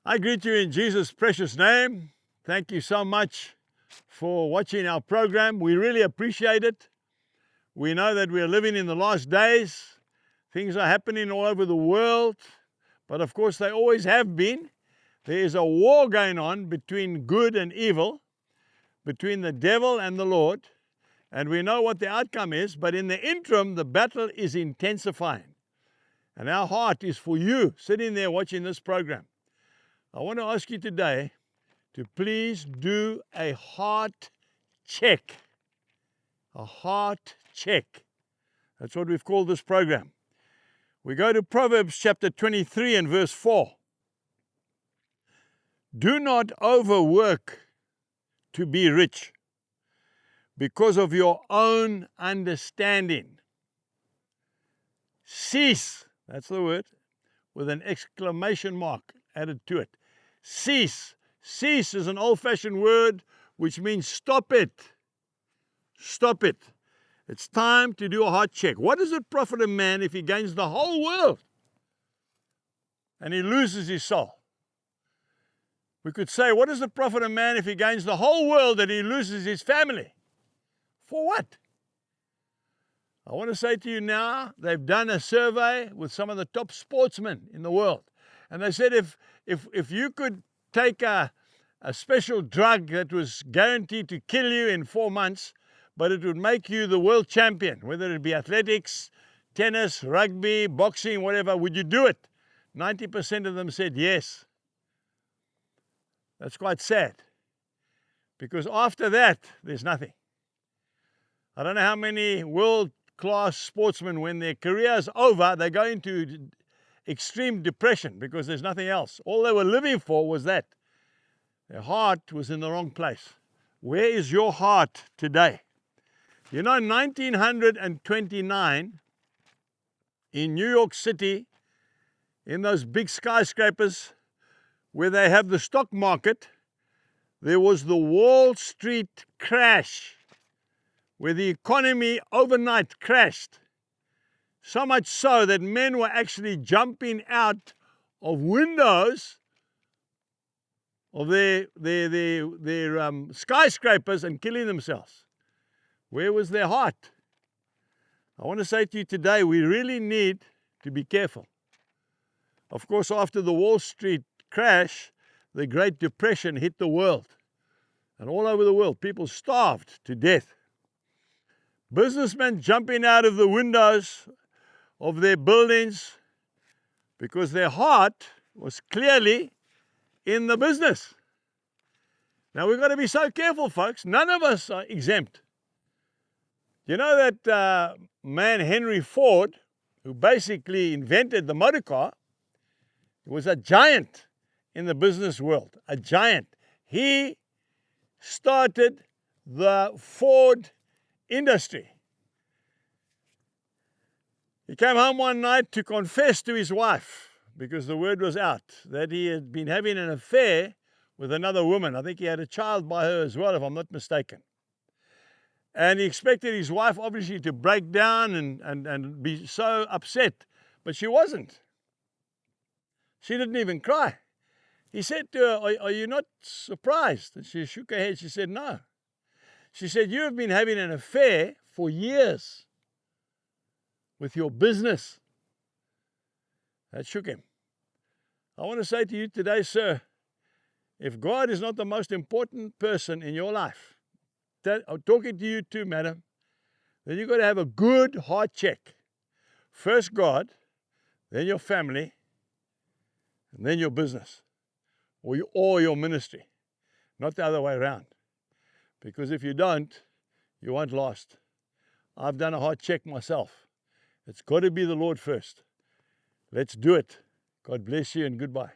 I greet you in Jesus' precious name. Thank you so much for watching our program. We really appreciate it. We know that we are living in the last days. Things are happening all over the world, but of course they always have been. There is a war going on between good and evil, between the devil and the Lord, and we know what the outcome is, but in the interim, the battle is intensifying. And our heart is for you sitting there watching this program. I want to ask you today to please do a heart check. A heart check. That's what we've called this program. We go to Proverbs chapter 23 and verse 4. Do not overwork to be rich because of your own understanding. Cease, that's the word, with an exclamation mark added to it. Cease. Cease is an old-fashioned word which means stop it. Stop it. It's time to do a heart check. What does it profit a man if he gains the whole world and he loses his soul? We could say, what does it profit a man if he gains the whole world and he loses his family? For what? I want to say to you now, they've done a survey with some of the top sportsmen in the world. And they said if you could take a special drug that was guaranteed to kill you in 4 months, but it would make you the world champion, whether it be athletics, tennis, rugby, boxing, whatever, would you do it? 90% of them said yes. That's quite sad, because after that, there's nothing. I don't know how many world-class sportsmen, when their career is over, they go into extreme depression because there's nothing else. All they were living for was that. Their heart was in the wrong place. Where is your heart today? You know, 1929, in New York City, in those big skyscrapers where they have the stock market, there was the Wall Street crash, where the economy overnight crashed. So much so that men were actually jumping out of windows of their skyscrapers and killing themselves. Where was their heart? I want to say to you today, we really need to be careful. Of course, after the Wall Street crash, the Great Depression hit the world. And all over the world, people starved to death. Businessmen jumping out of the windows of their buildings because their heart was clearly in the business. Now, we've got to be so careful, folks. None of us are exempt. You know that man Henry Ford, who basically invented the motor car, was a giant in the business world, a giant. He started the Ford industry. He came home one night to confess to his wife, because the word was out that he had been having an affair with another woman. I think he had a child by her as well, if I'm not mistaken. And he expected his wife obviously to break down and be so upset, but she wasn't. She didn't even cry. He said to her, are you not surprised? And she shook her head. She said, no. She said, you have been having an affair for years with your business. That shook him. I want to say to you today, sir, if God is not the most important person in your life, I'm talking to you too, madam, then you've got to have a good heart check. First God, then your family, and then your business, or your ministry, not the other way around. Because if you don't, you won't last. I've done a heart check myself. It's got to be the Lord first. Let's do it. God bless you and goodbye.